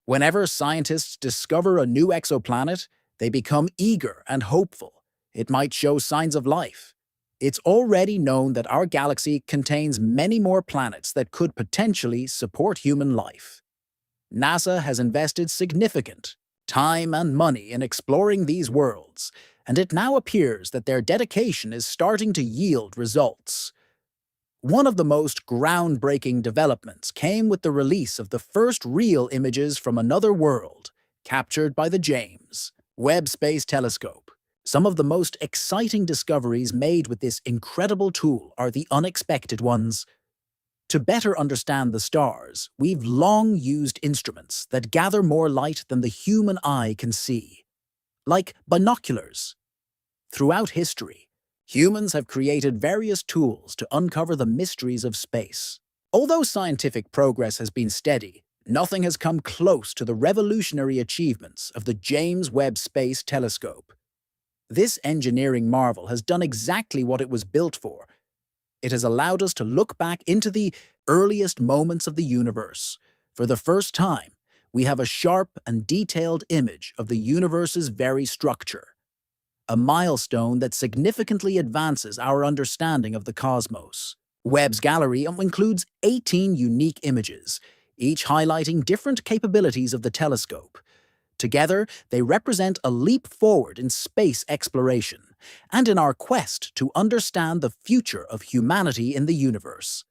Whenever scientists discover a new exoplanet, they become eager and hopeful. It might show signs of life. It's already known that our galaxy contains many more planets that could potentially support human life. NASA has invested significant time and money in exploring these worlds, and it now appears that their dedication is starting to yield results. One of the most groundbreaking developments came with the release of the first real images from another world, captured by the James Webb Space Telescope. Some of the most exciting discoveries made with this incredible tool are the unexpected ones. To better understand the stars, we've long used instruments that gather more light than the human eye can see, like binoculars. Throughout history, humans have created various tools to uncover the mysteries of space. Although scientific progress has been steady, nothing has come close to the revolutionary achievements of the James Webb Space Telescope. This engineering marvel has done exactly what it was built for. It has allowed us to look back into the earliest moments of the universe. For the first time, we have a sharp and detailed image of the universe's very structure, a milestone that significantly advances our understanding of the cosmos. Webb's gallery includes 18 unique images, each highlighting different capabilities of the telescope. Together, they represent a leap forward in space exploration and in our quest to understand the future of humanity in the universe.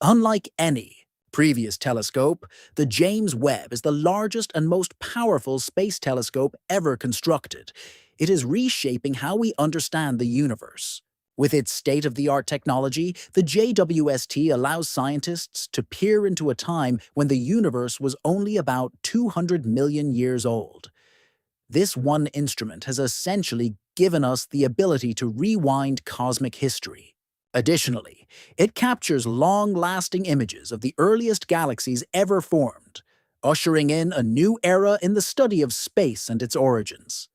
Unlike any previous telescope, the James Webb is the largest and most powerful space telescope ever constructed. It is reshaping how we understand the universe. With its state-of-the-art technology, the JWST allows scientists to peer into a time when the universe was only about 200 million years old. This one instrument has essentially given us the ability to rewind cosmic history. Additionally, it captures long-lasting images of the earliest galaxies ever formed, ushering in a new era in the study of space and its origins.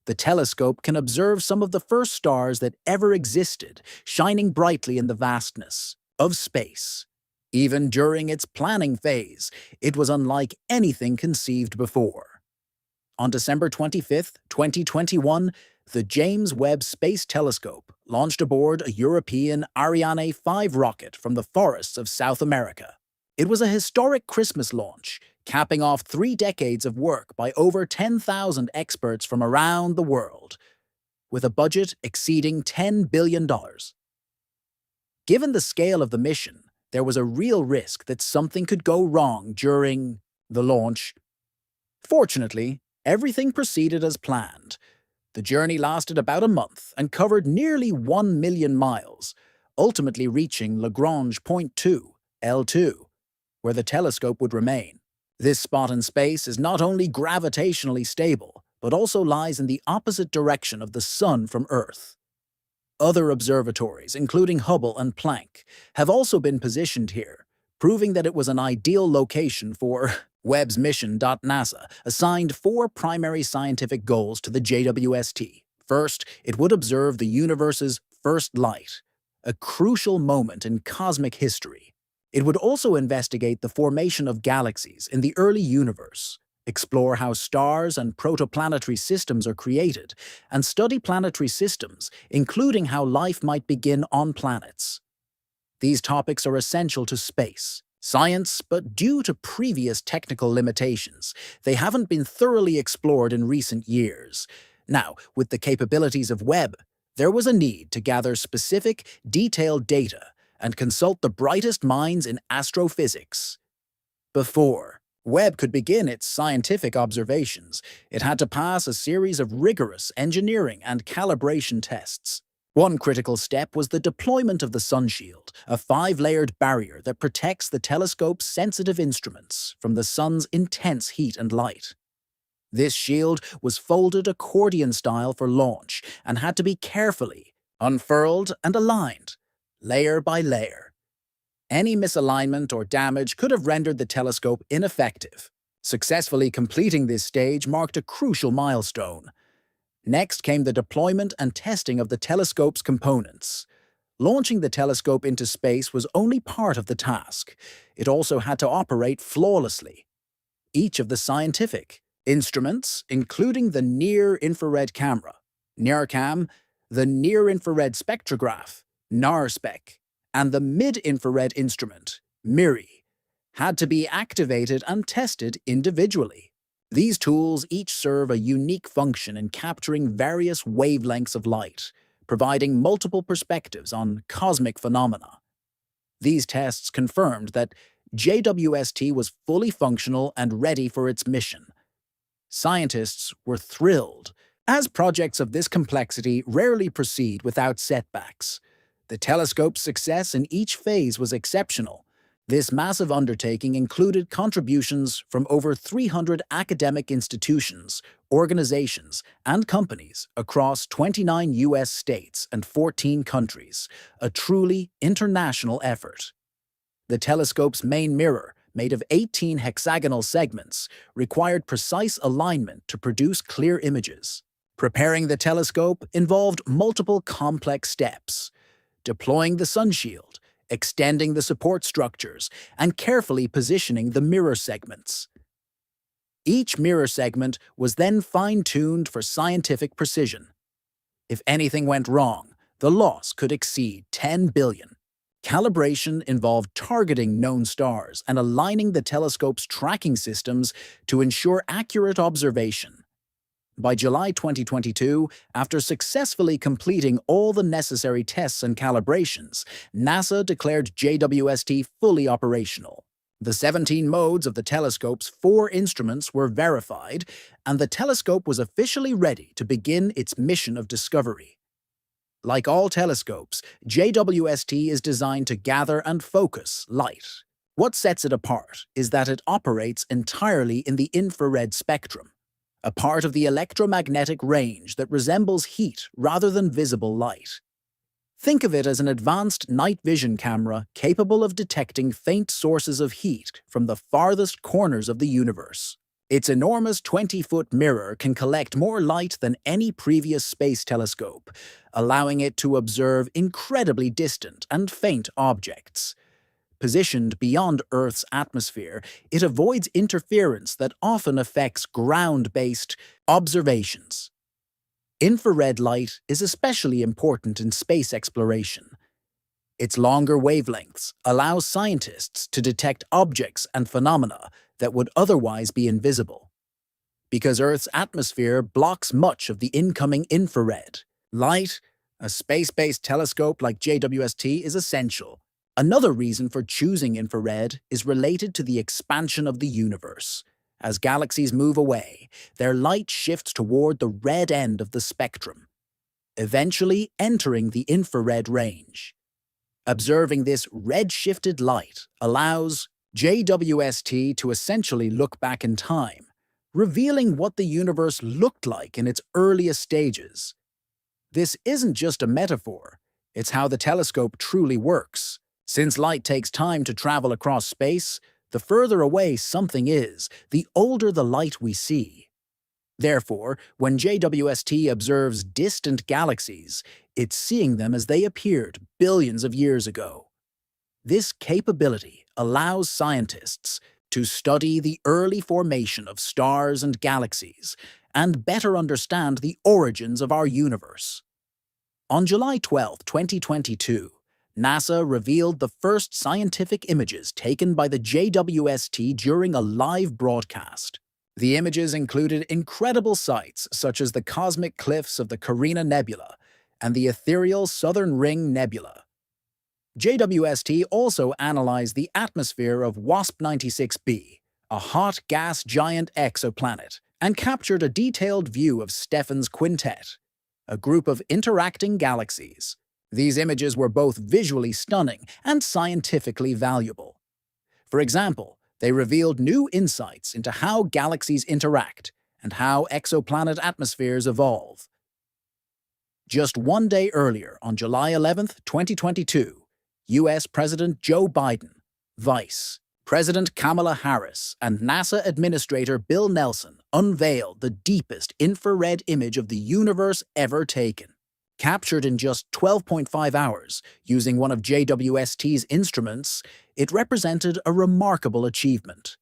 The telescope can observe some of the first stars that ever existed, shining brightly in the vastness of space. Even during its planning phase, it was unlike anything conceived before. On December 25, 2021, the James Webb Space Telescope launched aboard a European Ariane 5 rocket from the forests of South America. It was a historic Christmas launch, capping off 3 decades of work by over 10,000 experts from around the world, with a budget exceeding $10 billion. Given the scale of the mission, there was a real risk that something could go wrong during the launch. Fortunately, everything proceeded as planned. The journey lasted about a month and covered nearly 1 million miles, ultimately reaching Lagrange Point 2, L2, where the telescope would remain. This spot in space is not only gravitationally stable, but also lies in the opposite direction of the Sun from Earth. Other observatories, including Hubble and Planck, have also been positioned here, proving that it was an ideal location for Webb's mission. NASA assigned 4 primary scientific goals to the JWST. First, it would observe the universe's first light, a crucial moment in cosmic history. It would also investigate the formation of galaxies in the early universe, explore how stars and protoplanetary systems are created, and study planetary systems, including how life might begin on planets. These topics are essential to space science, but due to previous technical limitations, they haven't been thoroughly explored in recent years. Now, with the capabilities of Webb, there was a need to gather specific, detailed data and consult the brightest minds in astrophysics. Before Webb could begin its scientific observations, it had to pass a series of rigorous engineering and calibration tests. One critical step was the deployment of the sunshield, a 5-layered barrier that protects the telescope's sensitive instruments from the sun's intense heat and light. This shield was folded accordion style for launch and had to be carefully unfurled and aligned, layer by layer. Any misalignment or damage could have rendered the telescope ineffective. Successfully completing this stage marked a crucial milestone. Next came the deployment and testing of the telescope's components. Launching the telescope into space was only part of the task. It also had to operate flawlessly. each of the scientific instruments, including the near-infrared camera, NIRCam, the near-infrared spectrograph, NARSPEC, and the mid-infrared instrument, MIRI, had to be activated and tested individually. These tools each serve a unique function in capturing various wavelengths of light, providing multiple perspectives on cosmic phenomena. These tests confirmed that JWST was fully functional and ready for its mission. Scientists were thrilled, as projects of this complexity rarely proceed without setbacks. The telescope's success in each phase was exceptional. This massive undertaking included contributions from over 300 academic institutions, organizations, and companies across 29 U.S. states and 14 countries, a truly international effort. The telescope's main mirror, made of 18 hexagonal segments, required precise alignment to produce clear images. Preparing the telescope involved multiple complex steps: deploying the sunshield, extending the support structures, and carefully positioning the mirror segments. Each mirror segment was then fine-tuned for scientific precision. If anything went wrong, the loss could exceed 10 billion. Calibration involved targeting known stars and aligning the telescope's tracking systems to ensure accurate observation. By July 2022, after successfully completing all the necessary tests and calibrations, NASA declared JWST fully operational. The 17 modes of the telescope's 4 instruments were verified, and the telescope was officially ready to begin its mission of discovery. Like all telescopes, JWST is designed to gather and focus light. What sets it apart is that it operates entirely in the infrared spectrum, a part of the electromagnetic range that resembles heat rather than visible light. Think of it as an advanced night vision camera capable of detecting faint sources of heat from the farthest corners of the universe. Its enormous 20-foot mirror can collect more light than any previous space telescope, allowing it to observe incredibly distant and faint objects. Positioned beyond Earth's atmosphere, it avoids interference that often affects ground-based observations. Infrared light is especially important in space exploration. Its longer wavelengths allow scientists to detect objects and phenomena that would otherwise be invisible. Because Earth's atmosphere blocks much of the incoming infrared light, a space-based telescope like JWST is essential. Another reason for choosing infrared is related to the expansion of the universe. As galaxies move away, their light shifts toward the red end of the spectrum, eventually entering the infrared range. Observing this red-shifted light allows JWST to essentially look back in time, revealing what the universe looked like in its earliest stages. This isn't just a metaphor, it's how the telescope truly works. Since light takes time to travel across space, the further away something is, the older the light we see. Therefore, when JWST observes distant galaxies, it's seeing them as they appeared billions of years ago. This capability allows scientists to study the early formation of stars and galaxies and better understand the origins of our universe. On July 12, 2022, NASA revealed the first scientific images taken by the JWST during a live broadcast. The images included incredible sights such as the cosmic cliffs of the Carina Nebula and the ethereal Southern Ring Nebula. JWST also analyzed the atmosphere of WASP-96b, a hot gas giant exoplanet, and captured a detailed view of Stephan's Quintet, a group of interacting galaxies. These images were both visually stunning and scientifically valuable. For example, they revealed new insights into how galaxies interact and how exoplanet atmospheres evolve. Just one day earlier, on July 11, 2022, U.S. President Joe Biden, Vice President Kamala Harris, and NASA Administrator Bill Nelson unveiled the deepest infrared image of the universe ever taken. Captured in just 12.5 hours, using one of JWST's instruments, it represented a remarkable achievement.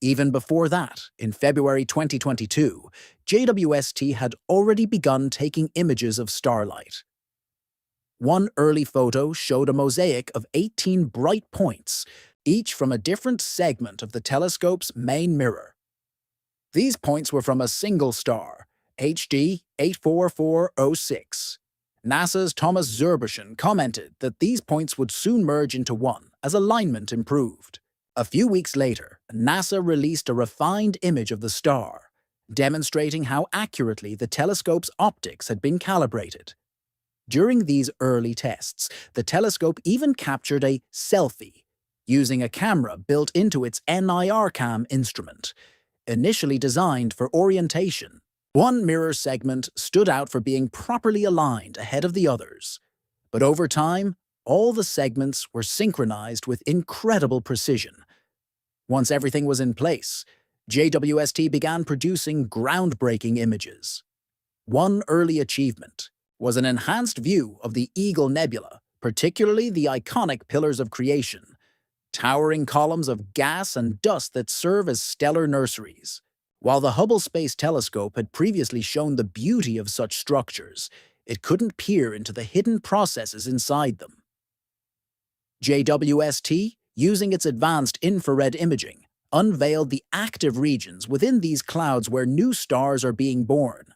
Even before that, in February 2022, JWST had already begun taking images of starlight. One early photo showed a mosaic of 18 bright points, each from a different segment of the telescope's main mirror. These points were from a single star, HD 84406. NASA's Thomas Zurbuchen commented that these points would soon merge into one as alignment improved. A few weeks later, NASA released a refined image of the star, demonstrating how accurately the telescope's optics had been calibrated. During these early tests, the telescope even captured a selfie, using a camera built into its NIRCam instrument, initially designed for orientation. One mirror segment stood out for being properly aligned ahead of the others, but over time, all the segments were synchronized with incredible precision. Once everything was in place, JWST began producing groundbreaking images. One early achievement was an enhanced view of the Eagle Nebula, particularly the iconic Pillars of Creation, towering columns of gas and dust that serve as stellar nurseries. While the Hubble Space Telescope had previously shown the beauty of such structures, it couldn't peer into the hidden processes inside them. JWST, using its advanced infrared imaging, unveiled the active regions within these clouds where new stars are being born.